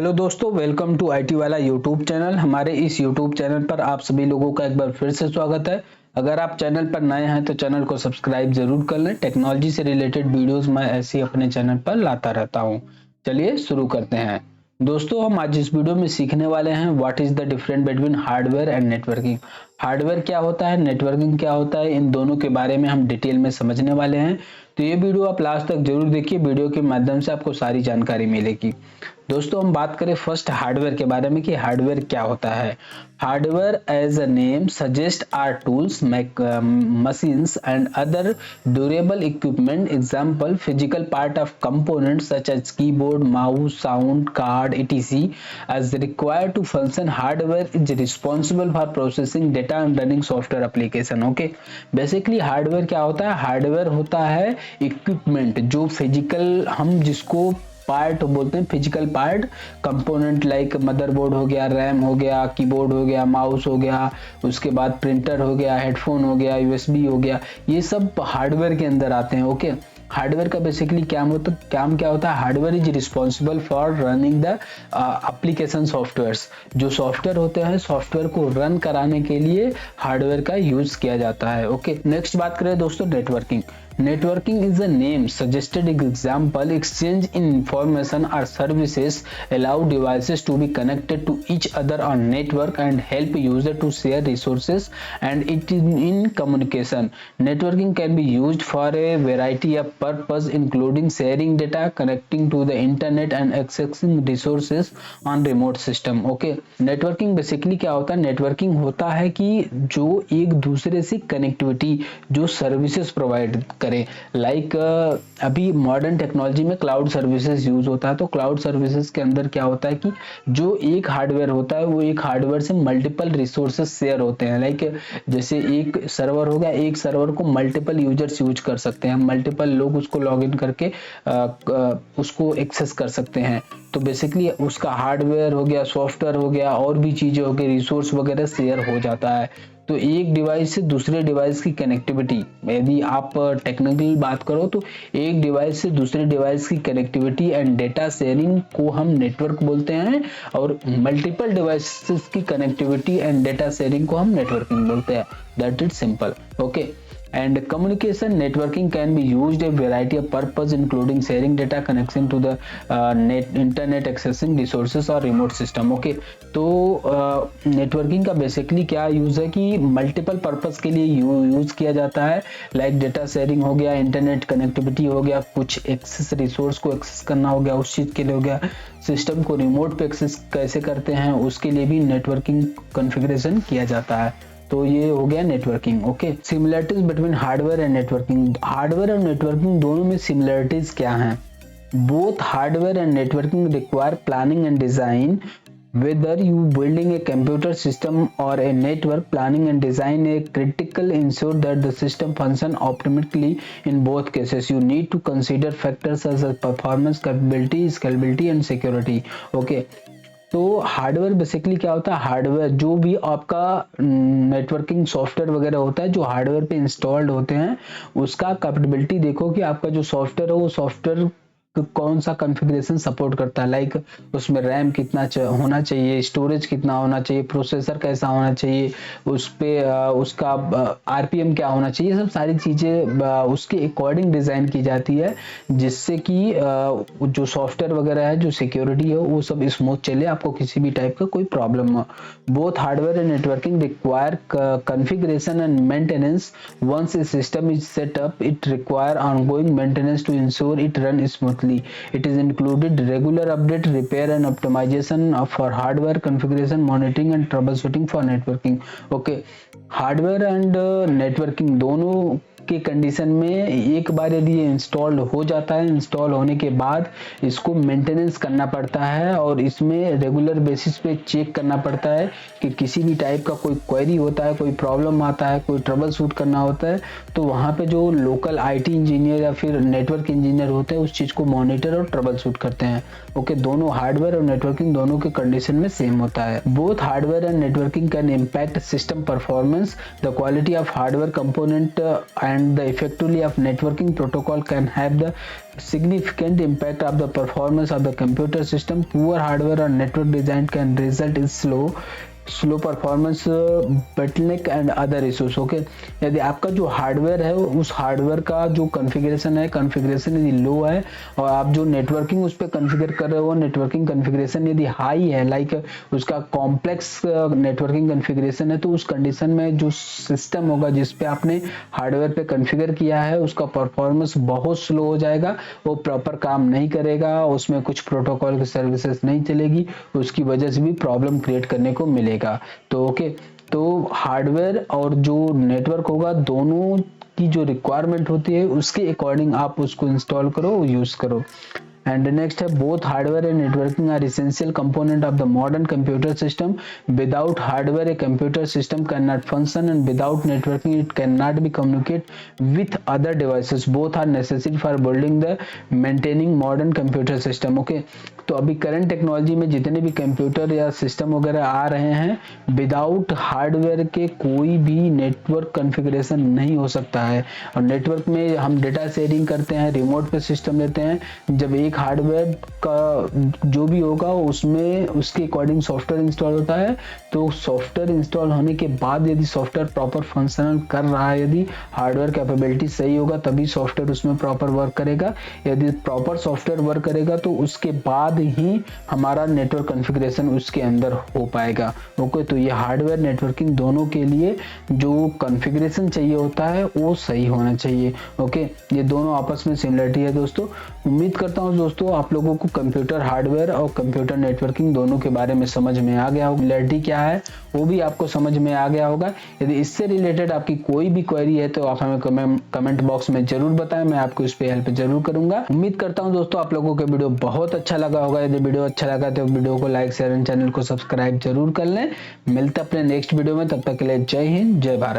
Hello दोस्तों, welcome to IT वाला YouTube channel. हमारे इस यूट्यूब चैनल पर आप सभी लोगों का एक बार फिर से स्वागत है। अगर आप चैनल पर नए हैं तो चैनल को सब्सक्राइब जरूर कर लें। टेक्नोलॉजी से रिलेटेड वीडियोस मैं ऐसे ही अपने चैनल पर लाता रहता हूं। चलिए शुरू करते हैं। दोस्तों, हम आज इस वीडियो में सीखने वाले हैं what is the difference between hardware and networking. Hardware क्या होता है, नेटवर्किंग क्या होता है, इन दोनों के बारे में हम डिटेल में समझने वाले हैं। तो ये वीडियो आप लास्ट तक जरूर देखिए। वीडियो के माध्यम से आपको सारी जानकारी मिलेगी। दोस्तों, हम बात करें फर्स्ट हार्डवेयर के बारे में कि हार्डवेयर क्या होता है। Hardware as a name suggest are tools, machines and other durable equipment. Example physical part of components such as keyboard, mouse, sound card etc. as required to function. Hardware is responsible for processing data and running software application. Okay, basically hardware क्या होता है? Hardware होता है equipment जो physical, हम जिसको part बोलते हैं, physical part, component like motherboard हो गया, रैम हो गया, कीबोर्ड हो गया, माउस हो गया, उसके बाद प्रिंटर हो गया, हेडफोन हो गया, यूएसबी हो गया, ये सब हार्डवेयर के अंदर आते हैं। ओके, हार्डवेयर का बेसिकली काम क्या होता है? Hardware is responsible for running the application softwares. जो सॉफ्टवेयर होते हैं, सॉफ्टवेयर को रन कराने के लिए हार्डवेयर का यूज किया जाता है। ओके, नेक्स्ट बात करें दोस्तों networking. Networking is a name suggested example exchange in information or services, allow devices to be connected to each other on network and help user to share resources and it in communication. Networking can be used for a variety of purpose including sharing data, connecting to the internet and accessing resources on remote system. Okay, networking basically क्या होता है? Networking होता है कि जो एक दूसरे से कनेक्टिविटी, जो सर्विसेज प्रोवाइड करें। लाइक अभी मॉडर्न टेक्नोलॉजी में क्लाउड सर्विसेज यूज होता है। तो क्लाउड सर्विसेज के अंदर क्या होता है कि जो एक हार्डवेयर होता है वो एक हार्डवेयर से मल्टीपल रिसोर्सेज शेयर होते हैं। लाइक जैसे एक सर्वर हो गया, एक सर्वर को मल्टीपल यूजर्स यूज कर सकते हैं, मल्टीपल लोग उसको लॉग इन करके उसको एक्सेस कर सकते हैं। तो बेसिकली उसका हार्डवेयर हो गया, सॉफ्टवेयर हो गया, और भी चीजें हो गई, रिसोर्स वगैरह शेयर हो जाता है। तो एक डिवाइस से दूसरे डिवाइस की कनेक्टिविटी, यदि आप टेक्निकली बात करो तो एक डिवाइस से दूसरे डिवाइस की कनेक्टिविटी एंड डेटा शेयरिंग को हम नेटवर्क बोलते हैं, और मल्टीपल डिवाइसेस की कनेक्टिविटी एंड डेटा शेयरिंग को हम नेटवर्किंग बोलते हैं। That is simple. Okay, and communication networking can be used a variety of purpose including sharing data, connection to the internet, accessing resources और remote system. Okay, तो networking का basically क्या use है कि मल्टीपल पर्पस के लिए use किया जाता है। लाइक डेटा शेयरिंग हो गया, इंटरनेट कनेक्टिविटी हो गया, कुछ एक्सेस रिसोर्स को एक्सेस करना हो गया, उस चीज के लिए हो गया, सिस्टम को रिमोट पे एक्सेस कैसे करते हैं उसके लिए भी नेटवर्किंग कॉन्फ़िगरेशन किया जाता है। तो ये हो गया networking. Okay, similarities between hardware and networking. Hardware और नेटवर्किंग दोनों में सिमिलरिटीज क्या हैं? Both hardware and networking require planning and design. Whether you building a computer system or a network, planning and design a critical ensure that the system function optimally. In both cases, you need to consider factors such as performance, capability, scalability and security. Okay, तो hardware basically क्या होता है? Hardware जो भी आपका networking software वगैरह होता है जो हार्डवेयर पे इंस्टॉल्ड होते हैं, उसका कैपेबिलिटी देखो कि आपका जो सॉफ्टवेयर है वो सॉफ्टवेयर कौन सा कॉन्फ़िगरेशन सपोर्ट करता है। लाइक उसमें रैम कितना होना चाहिए, स्टोरेज कितना होना चाहिए, प्रोसेसर कैसा होना चाहिए, उस पे उसका आरपीएम क्या होना चाहिए, सब सारी चीज़ें उसके अकॉर्डिंग डिज़ाइन की जाती है, जिससे कि जो सॉफ्टवेयर वगैरह है, जो सिक्योरिटी है, वो सब स्मूथ चले, आपको किसी भी टाइप का कोई प्रॉब्लम हो। Both hardware and networking require configuration and maintenance. Once a system is set up, it require ongoing maintenance to ensure it run smooth. It is included regular update, repair and optimization for hardware configuration, monitoring and troubleshooting for networking. Okay, hardware and networking दोनों के condition में एक बार यदि ये installed हो जाता है, install होने के बाद इसको मेंटेनेंस करना पड़ता है और इसमें रेगुलर बेसिस पे चेक करना पड़ता है कि किसी भी टाइप का कोई क्वेरी होता है, कोई प्रॉब्लम आता है, कोई ट्रबल शूट करना होता है, तो वहाँ पे जो लोकल आईटी इंजीनियर या फिर नेटवर्क इंजीनियर होते हैं उस चीज़ को मॉनिटर और ट्रबल शूट करते हैं। ओके, दोनों हार्डवेयर और नेटवर्किंग दोनों के कंडीशन में सेम होता है। Both hardware and networking can impact system performance, the quality of hardware component and and the effectively of networking protocol can have the significant impact of the performance of the computer system. Poor hardware or network design can result in slow performance, bottleneck and other issues. Okay, यदि आपका जो hardware है उस hardware का जो configuration यदि लो है और आप जो नेटवर्किंग उस पर कॉन्फ़िगर कर रहे हो नेटवर्किंग कॉन्फ़िगरेशन यदि हाई है, लाइक उसका कॉम्प्लेक्स नेटवर्किंग कॉन्फ़िगरेशन है, तो उस कंडीशन में जो सिस्टम होगा जिस पे आपने हार्डवेयर पे कॉन्फ़िगर किया है उसका परफॉर्मेंस बहुत स्लो हो जाएगा, वो प्रॉपर काम नहीं करेगा, उसमें कुछ प्रोटोकॉल की सर्विसेज नहीं चलेगी, उसकी वजह से भी प्रॉब्लम क्रिएट करने को मिलेगा। तो ओके, तो हार्डवेयर और जो नेटवर्क होगा दोनों की जो रिक्वायरमेंट होती है उसके अकॉर्डिंग आप उसको इंस्टॉल करो, यूज करो। And next है both hardware and networking are essential component of the modern computer system. Without hardware a computer system cannot function, and without networking it cannot be communicate with other devices. Both are necessary for building the maintaining modern computer system. Okay, तो अभी current technology में जितने भी computer या system वगैरह आ रहे हैं without hardware के कोई भी नेटवर्क कॉन्फ़िगरेशन नहीं हो सकता है। और नेटवर्क में हम डेटा शेयरिंग करते हैं, रिमोट पे सिस्टम लेते हैं, जब एक हार्डवेयर का जो भी होगा उसमें उसके अकॉर्डिंग सॉफ्टवेयर इंस्टॉल होता है, तो सॉफ्टवेयर इंस्टॉल होने के बाद यदि सॉफ्टवेयर प्रॉपर फंक्शनल कर रहा है, यदि हार्डवेयर कैपेबिलिटी सही होगा तभी सॉफ्टवेयर उसमें प्रॉपर वर्क करेगा। यदि प्रॉपर सॉफ्टवेयर वर्क करेगा तो उसके बाद ही हमारा नेटवर्क कॉन्फ़िगरेशन उसके अंदर हो पाएगा। ओके, तो ये हार्डवेयर नेटवर्किंग दोनों के लिए जो कॉन्फ़िगरेशन चाहिए होता है वो सही होना चाहिए। ओके, ये दोनों आपस में सिमिलरिटी है दोस्तों। उम्मीद करता हूँ दोस्तों आप लोगों को कंप्यूटर हार्डवेयर और कंप्यूटर नेटवर्किंग दोनों के बारे में समझ में आ गया होगा, सिमिलरिटी क्या है वो भी आपको समझ में आ गया होगा। यदि इससे रिलेटेड आपकी कोई भी क्वेरी है तो आप हमें कमेंट बॉक्स में जरूर बताएं, मैं आपको इस पे हेल्प जरूर करूंगा। उम्मीद करता हूं दोस्तों आप लोगों को वीडियो बहुत अच्छा लगा होगा। यदि वीडियो अच्छा लगा तो वीडियो को लाइक शेयर एंड चैनल को सब्सक्राइब जरूर कर लें। मिलते अपने नेक्स्ट वीडियो में, तब तक के लिए जय हिंद, जय भारत।